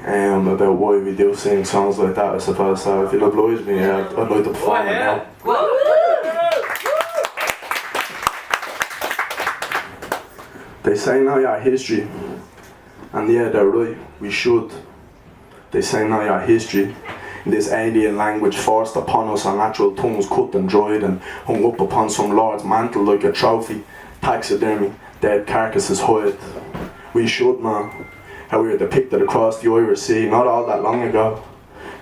about why we do sing songs like that, I suppose. So if you'll oblige me, I'd like to perform it now. They say now your history, and yeah, they're right, we should. They say now your history, in this alien language forced upon us, our natural tongues cut and dried and hung up upon some lord's mantle like a trophy, taxidermy, dead carcasses hide. We should know how we were depicted across the Irish Sea not all that long ago.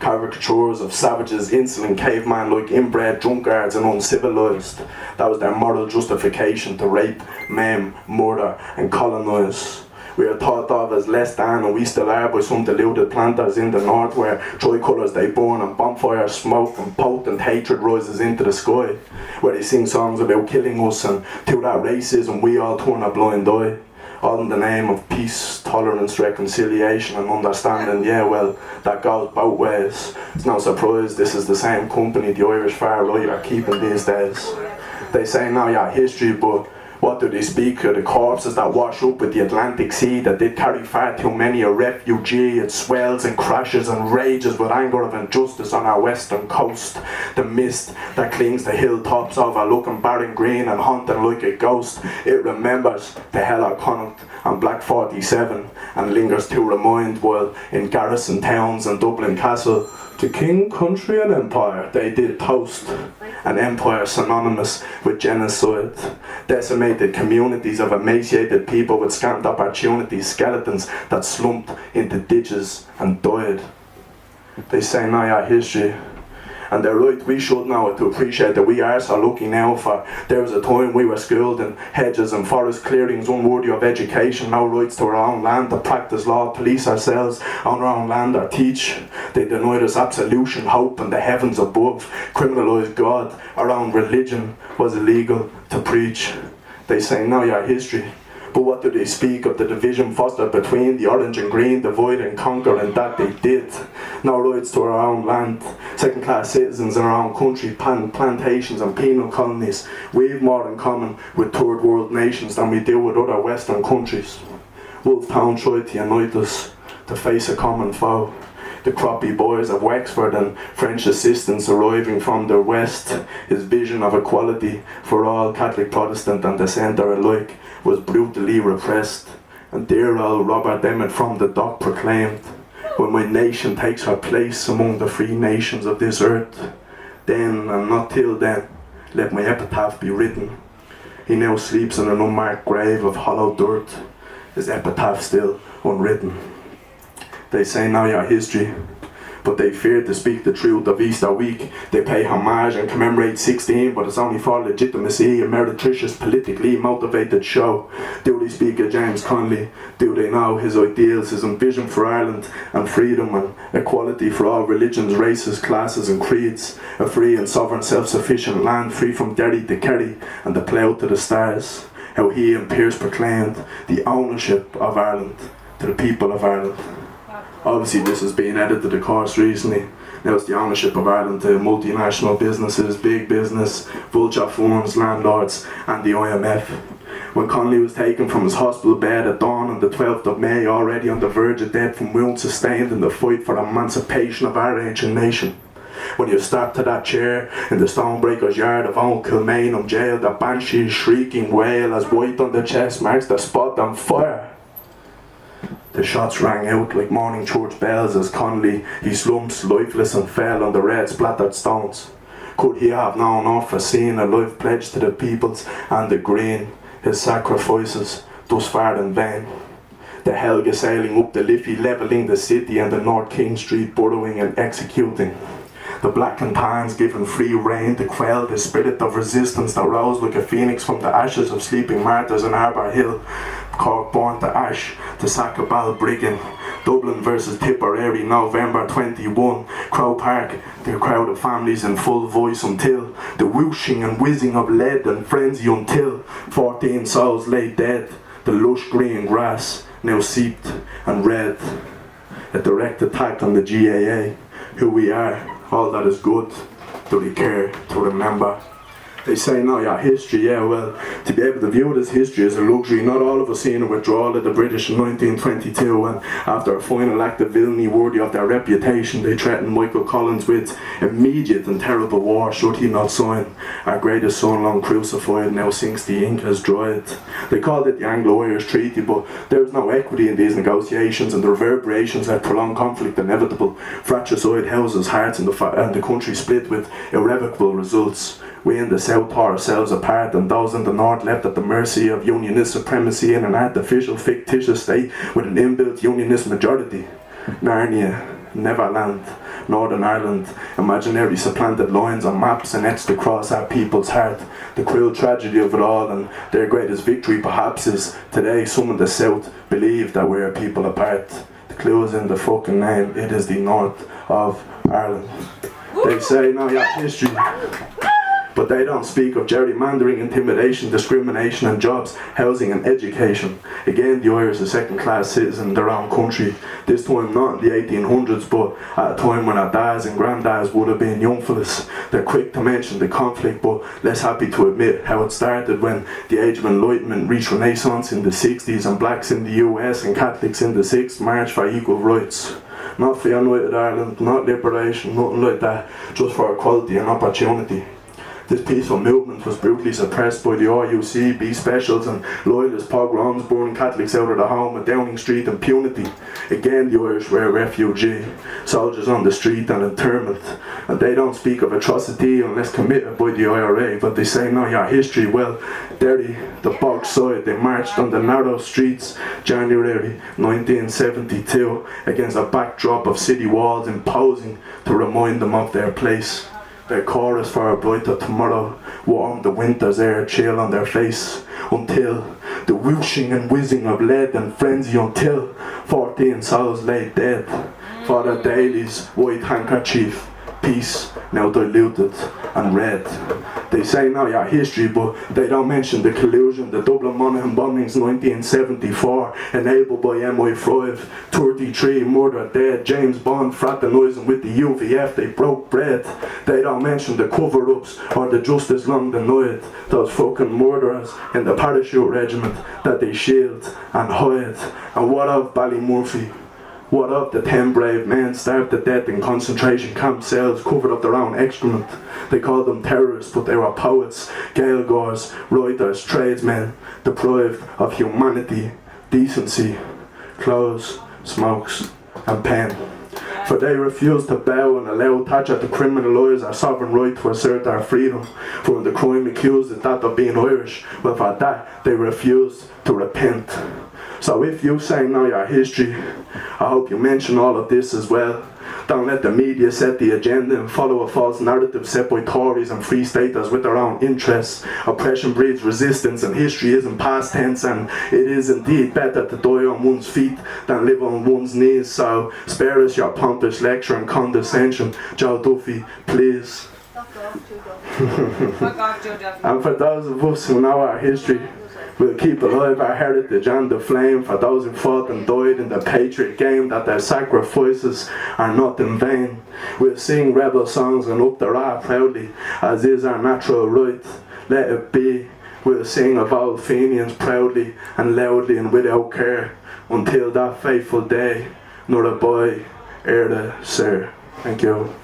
Caricatures of savages, insolent caveman like inbred drunkards and uncivilised. That was their moral justification to rape, maim, murder and colonise. We are thought of as less than, and we still are, by some deluded planters in the north, where tricolours they burn and bonfires smoke and potent hatred rises into the sky, where they sing songs about killing us, and to that racism we all turn a blind eye, all in the name of peace, tolerance, reconciliation and understanding. Yeah, well, that goes both ways. It's no surprise this is the same company the Irish far right are keeping these days. They say now your history, but what do they speak of? The corpses that wash up with the Atlantic Sea, that did carry far too many a refugee. It swells and crashes and rages with anger of injustice on our western coast. The mist that clings the hilltops overlooking barren green and haunting like a ghost. It remembers the hell of Connacht and Black 47 and lingers to remind, while in garrison towns and Dublin Castle, to king, country and empire they did toast, an empire synonymous with genocide. Decimated communities of emaciated people with scant opportunities, skeletons that slumped into ditches and died. They say now your history, and they're right, we should know it to appreciate that we are so lucky now, for there was a time we were schooled in hedges and forest clearings unworthy of education, no rights to our own land, to practice law, police ourselves on our own land or teach. They denied us absolution, hope and the heavens above, criminalised God, our own religion was illegal to preach. They say now your history, but what do they speak of the division fostered between the orange and green, divide and conquer, and that they did. No rights to our own land, second-class citizens in our own country, plantations and penal colonies. We've more in common with third world nations than we do with other western countries. Wolfetones tried to unite us to face a common foe. The croppy boys of Wexford and French assistants arriving from the west, his vision of equality for all Catholic, Protestant and dissenter alike was brutally repressed, and dear old Robert Emmet from the dock proclaimed, when my nation takes her place among the free nations of this earth, then and not till then let my epitaph be written. He now sleeps in an unmarked grave of hollow dirt, his epitaph still unwritten. They say now your history, but they fear to speak the truth of Easter week. They pay homage and commemorate 16, but it's only for legitimacy, a meretricious, politically motivated show. Do they speak of James Connolly? Do they know his ideals, his vision for Ireland and freedom and equality for all religions, races, classes and creeds? A free and sovereign self-sufficient land, free from Derry to Kerry and the plough to the stars. How he and Pearse proclaimed the ownership of Ireland to the people of Ireland. Obviously this has been added to the course recently. Now it's the ownership of Ireland to multinational businesses, big business, vulture funds, landlords and the IMF. When Connolly was taken from his hospital bed at dawn on the 12th of May, already on the verge of death from wounds sustained in the fight for emancipation of our ancient nation. When you step to that chair in the stonebreaker's yard of Old Kilmainham jail, the banshee's shrieking wail as white on the chest marks the spot on fire. The shots rang out like morning church bells as Connolly, he slumps lifeless and fell on the red splattered stones. Could he have known or foreseen a life pledged to the peoples and the green, his sacrifices thus far in vain? The Helga sailing up the Liffey, levelling the city and the North King Street, burrowing and executing. The Black and Tans given free rein to quell the spirit of resistance that rose like a phoenix from the ashes of sleeping martyrs in Arbor Hill. Cork born to ash, to sack a Balbriggan. Dublin versus Tipperary, November 21. Crow Park, the crowd of families in full voice until the whooshing and whizzing of lead and frenzy until 14 souls lay dead. The lush green grass now seeped and red. A direct attack on the GAA, who we are, all that is good, do we care to remember? They say now your history, yeah, well, to be able to view this history as a luxury, not all of us seen a withdrawal of the British in 1922, and after a final act of villainy worthy of their reputation, they threatened Michael Collins with immediate and terrible war should he not sign. Our greatest son long crucified, now sinks the ink has dried. They called it the Anglo-Irish Treaty, but there was no equity in these negotiations, and the reverberations had prolonged conflict inevitable. Fratricide houses, hearts, and the country split with irrevocable results. We in the south tore ourselves apart, and those in the north left at the mercy of unionist supremacy in an artificial, fictitious state with an inbuilt unionist majority. Narnia, Neverland, Northern Ireland, imaginary supplanted lines on maps and etched across our people's heart. The cruel tragedy of it all, and their greatest victory perhaps, is today some in the south believe that we're a people apart. The clue is in the fucking name, it is the north of Ireland. They say now your history, but they don't speak of gerrymandering, intimidation, discrimination and jobs, housing and education. Again, the Irish are second-class citizens in their own country. This time not in the 1800s, but at a time when our dads and granddads would have been young fellas. They're quick to mention the conflict, but less happy to admit how it started when the Age of Enlightenment reached Renaissance in the 60s, and blacks in the US and Catholics in the 6th marched for equal rights. Not for United Ireland, not liberation, nothing like that, just for equality and opportunity. This peaceful movement was brutally suppressed by the RUC, B specials and loyalist pogroms, burning Catholics out of the home at Downing Street impunity. Again, the Irish were a refugee, soldiers on the street and internment. And they don't speak of atrocity unless committed by the IRA, but they say no, your history, well, Derry, the bog side, they marched on the narrow streets January 1972 against a backdrop of city walls imposing to remind them of their place. Their chorus for a brighter tomorrow, warm the winter's air, chill on their face, until the whooshing and whizzing of lead and frenzy, until 14 souls lay dead for the daily's white handkerchief. Peace now diluted and red. They say now your history, but they don't mention the collusion, the Dublin Monaghan bombings 1974, enabled by MI5, 33 murdered dead, James Bond fraternising with the UVF, they broke bread. They don't mention the cover-ups or the justice long denied, those fucking murderers in the parachute regiment that they shield and hide. And what of Ballymurphy? What of the 10 brave men starved to death in concentration camp cells, covered up their own excrement? They called them terrorists, but they were poets, gaelgors, writers, tradesmen, deprived of humanity, decency, clothes, smokes and pen. For they refused to bow and allow Thatcher to criminalise our sovereign right to assert our freedom. For the crime accused is that of being Irish, well for that they refused to repent. So if you say now your history, I hope you mention all of this as well. Don't let the media set the agenda and follow a false narrative set by Tories and Free Staters with their own interests. Oppression breeds resistance, and history isn't past tense, and it is indeed better to die on one's feet than live on one's knees. So spare us your pompous lecture and condescension, Joe Duffy, please. And for those of us who know our history, we'll keep alive our heritage and the flame for those who fought and died in the patriot game, that their sacrifices are not in vain. We'll sing rebel songs and up the ra proudly, as is our natural right. Let it be. We'll sing of old Fenians proudly and loudly and without care, until that fateful day, not a boy, ere the sir. Thank you.